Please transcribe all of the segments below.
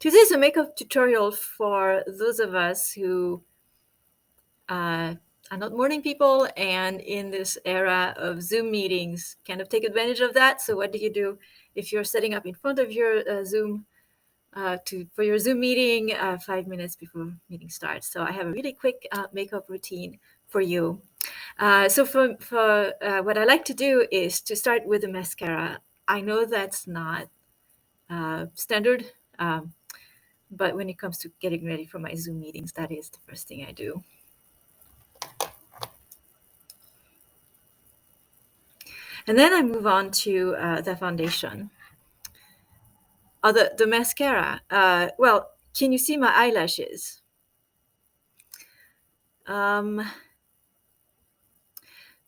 Today is a makeup tutorial for those of us who are not morning people, and in this era of Zoom meetings kind of take advantage of that. So what do you do if you're setting up in front of your Zoom for your Zoom meeting 5 minutes before meeting starts? So I have a really quick makeup routine for you. So for what I like to do is to start with a mascara. I know that's not standard, but when it comes to getting ready for my Zoom meetings, that is the first thing I do. And then I move on to the foundation. Oh, the mascara. Well, can you see my eyelashes?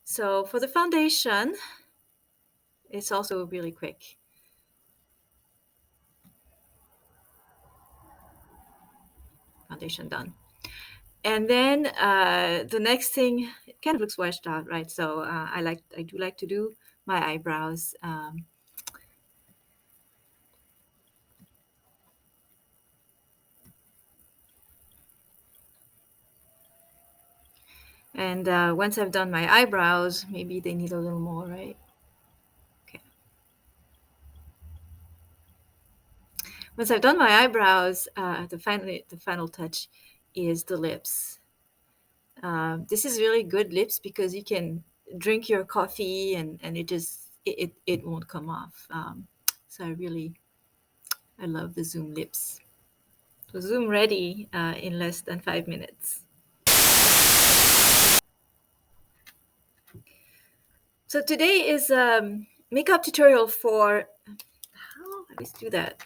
So for the foundation, it's also really quick. Foundation done. And then the next thing, it kind of looks washed out, right? So I do like to do my eyebrows. And once I've done my eyebrows, maybe they need a little more, right? Okay. Once I've done my eyebrows, the final touch is the lips. This is really good lips because you can drink your coffee and it won't come off. So I love the Zoom lips. So Zoom ready in less than 5 minutes. So today is makeup tutorial for, how do I always do that?